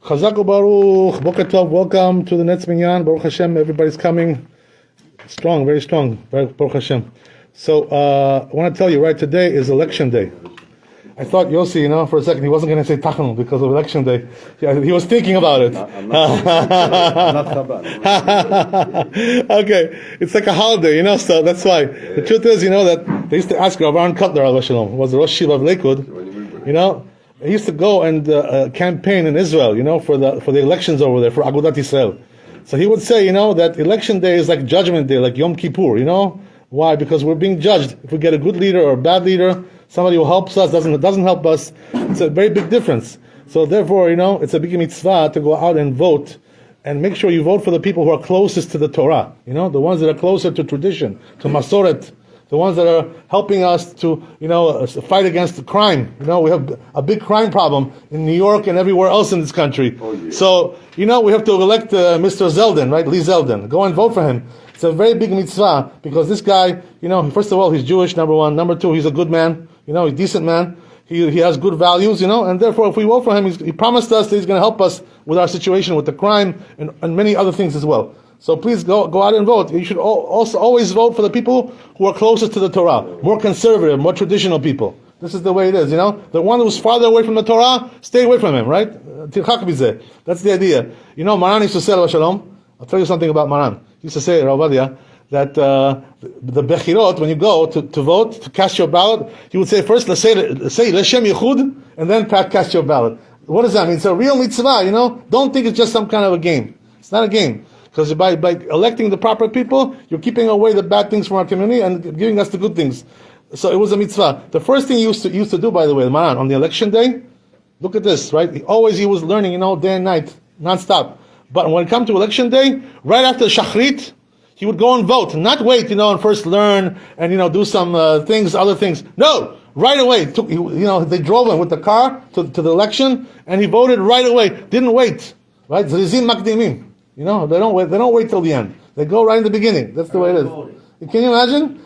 Chazak u'baruch, Boker Tov, welcome to the Netz Minyan. Baruch Hashem, everybody's coming. Strong, very strong. Baruch Hashem. So, I want to tell you, right, today is election day. I thought Yossi, for a second, he wasn't going to say Tachanun because of election day. Yeah, he was thinking about it. I'm not Chabad. Okay, it's like a holiday, so that's why. The truth is, that they used to ask Rabbi Aaron Kotler, Al Shalom, was the Rosh Shiva of Lakewood, he used to go and campaign in Israel, for the elections over there, for Agudat Yisrael. So he would say, that election day is like judgment day, like Yom Kippur, Why? Because we're being judged. If we get a good leader or a bad leader, somebody who helps us, doesn't help us, it's a very big difference. So therefore, it's a big mitzvah to go out and vote, and make sure you vote for the people who are closest to the Torah, the ones that are closer to tradition, to Masoret, the ones that are helping us to, fight against crime. We have a big crime problem in New York and everywhere else in this country. Oh, yeah. So, we have to elect Mr. Zeldin, right? Lee Zeldin. Go and vote for him. It's a very big mitzvah, because this guy, first of all, he's Jewish, number one. Number two, he's a good man. He's a decent man. He has good values, and therefore, if we vote for him, he promised us that he's going to help us with our situation, with the crime, and many other things as well. So please go out and vote. You should also always vote for the people who are closest to the Torah, more conservative, more traditional people. This is the way it is, The one who's farther away from the Torah, stay away from him, right? That's the idea. Maran used to say, Shalom, I'll tell you something about Maran. He used to say, Ravadia, that the Bechirot, when you go to vote, to cast your ballot, he would say first, say L'Shem Yichud, and then cast your ballot. What does that mean? It's a real mitzvah, Don't think it's just some kind of a game. It's not a game. Because by electing the proper people, you're keeping away the bad things from our community and giving us the good things. So it was a mitzvah. The first thing he used to do, by the way, Maran, on the election day, look at this, right? He was learning, day and night, non-stop. But when it comes to election day, right after Shachrit, he would go and vote, not wait, and first learn and, do some other things. No! Right away. They drove him with the car to the election, and he voted right away. Didn't wait. Right? Zrizim makdimim. They don't wait. They don't wait till the end. They go right in the beginning. That's the way it is. Can you imagine?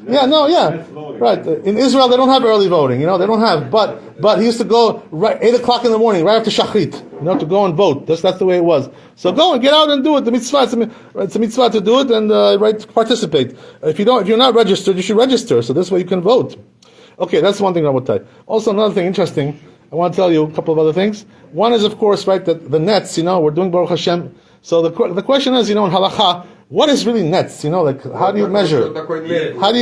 Right. In Israel, they don't have early voting. They don't have. But he used to go right 8 o'clock in the morning, right after Shachrit. To go and vote. That's the way it was. So go and get out and do it. The mitzvah. It's a mitzvah to do it and to participate. If you're not registered, you should register. So this way you can vote. Okay, that's one thing I would tell you. Also, another thing interesting. I want to tell you a couple of other things. One is, of course, right, that the Netz. We're doing Baruch Hashem. So the question is, in halacha, what is really Netz? How do you measure? How do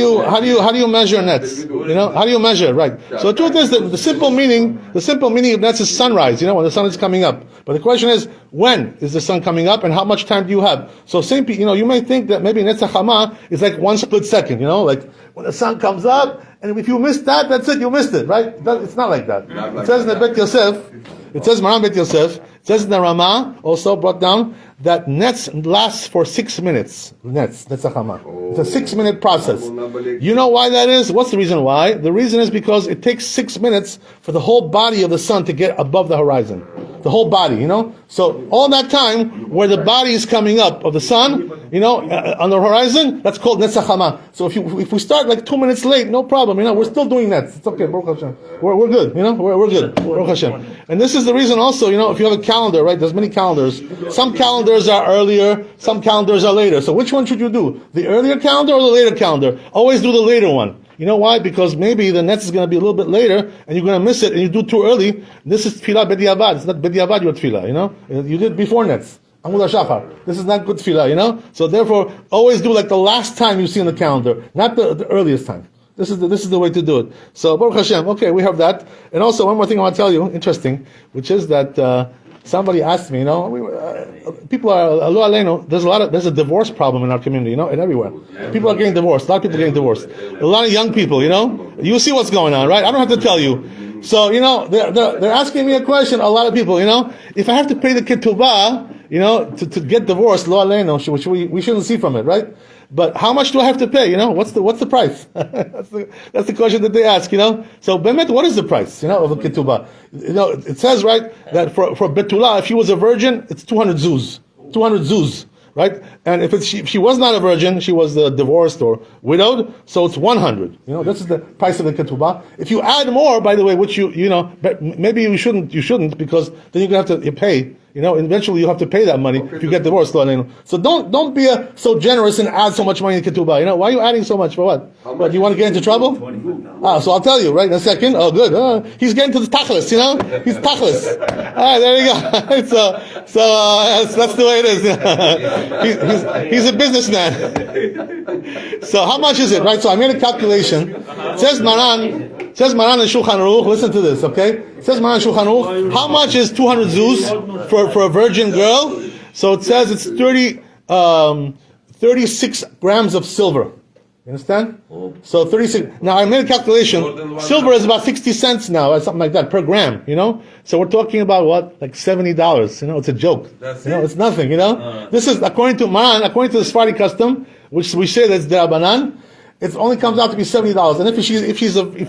you measure Netz? How do you measure? Right. So the truth is that the simple meaning of Netz is sunrise. When the sun is coming up. But the question is, when is the sun coming up, and how much time do you have? So same, you may think that maybe Netz HaChama is like 1 split second. Like when the sun comes up, and if you missed that, that's it. You missed it, right? It's not like that. It says in the Bet Yosef. It says Maran Bet Yosef. It says in the Ramah, also brought down, that Netz lasts for 6 minutes. Netz HaChama. It's a 6-minute process. You know why that is? What's the reason why? The reason is because it takes 6 minutes for the whole body of the sun to get above the horizon. The whole body, So all that time where the body is coming up of the sun, on the horizon, that's called Netz HaChama. So if we start like 2 minutes late, no problem. We're still doing Netz. It's okay. Baruch Hashem. We're good. We're good. Baruch Hashem. And this is the reason also, if you have a calendar, right? There's many calendars. Some calendars are earlier. Some calendars are later. So which one should you do? The earlier calendar or the later calendar? Always do the later one. You know why? Because maybe the Netz is going to be a little bit later, and you're going to miss it, and you do too early. This is tefillah b'diavad. It's not b'diavad your tefillah, You did before Netz. Amud HaShachar. This is not good tefillah, So therefore, always do like the last time you see in the calendar, not the earliest time. This is the way to do it. So Baruch Hashem. Okay, we have that. And also one more thing I want to tell you, interesting, which is that somebody asked me, people are there's a divorce problem in our community, and everywhere. People are getting divorced. A lot of people are getting divorced. A lot of young people, You see what's going on, right? I don't have to tell you. So, they're asking me a question. A lot of people, if I have to pay the Ketuba, to get divorced, lo aleinu, which we shouldn't see from it, right? But how much do I have to pay? What's the price? that's the question that they ask. So Bemet, what is the price? Of the ketubah? It says, right, that for betula, if she was a virgin, it's 200 zuz, right? And if she was not a virgin, she was divorced or widowed, so it's 100. This is the price of the ketubah. If you add more, by the way, which maybe you shouldn't, because then you're gonna have to pay. eventually you have to pay that money if you get divorced. So don't be so generous and add so much money to Ketuba. Why are you adding so much for what? What, you want to get into trouble? So I'll tell you right in a second. Oh, good. He's getting to the tachlis. He's tachlis. All right, there you go. That's the way it is. He's a businessman. So how much is it, right? So I made a calculation. It says Maran in Shulchan Aruch. Listen to this, okay? It says Maran in Shulchan Aruch. How much is 200 zuz for a virgin girl? So it says it's 36 grams of silver. You understand? So 36. Now I made a calculation. Silver is about 60 cents now, or something like that per gram. So we're talking about what, like $70. It's a joke. It's nothing. This is according to Maran, according to the Sephardi custom, which we say that's Derabanan. It only comes out to be $70. And if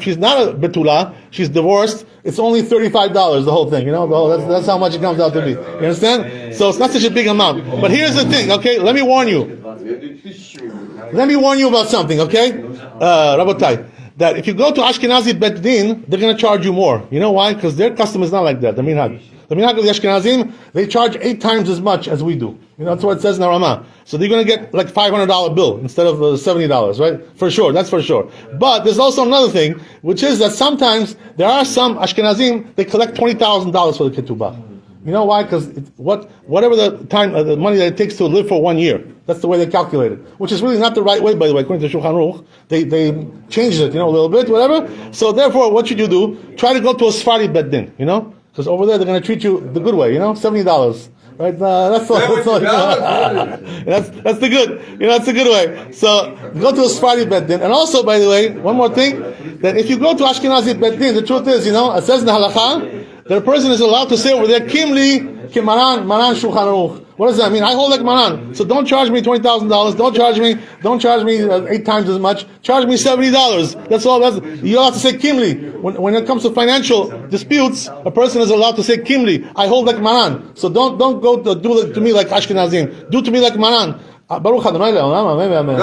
she's not a betula, she's divorced, it's only $35, the whole thing, that's how much it comes out to be. You understand? So it's not such a big amount. But here's the thing, okay? Let me warn you about something, okay? Rabotai, that if you go to Ashkenazi Bet Din, they're going to charge you more. You know why? Because their custom is not like that. The minhag of the Ashkenazim, they charge 8 times as much as we do. That's what it says in the Ramah. So they're going to get like $500 bill instead of $70, right? For sure, that's for sure. But there's also another thing, which is that sometimes there are some Ashkenazim, they collect $20,000 for the Ketuba. You know why? Because whatever the time, the money that it takes to live for 1 year, that's the way they calculate it. Which is really not the right way, by the way, according to Shulchan Aruch. They changed it, a little bit, whatever. So therefore, what should you do? Try to go to a Sephardi Bet Din, because over there they're going to treat you the good way, $70. Right? That's all. That's the good. That's the good way. So go to a Sephardi Bet Din. And also, by the way, one more thing, that if you go to Ashkenazi Bet Din, the truth is, it says in the halakha that a person is allowed to say over there, Kimli, Maran Shulchan Aruch. What does that mean? I hold like Maran. So don't charge me $20,000. Don't charge me 8 times as much. Charge me $70. That's all. You're allowed to say Kimli. When it comes to financial disputes, a person is allowed to say Kimli. I hold like Maran. So don't go do it to me like Ashkenazim. Do to me like Maran. Baruch Adonai le'olam. Amen.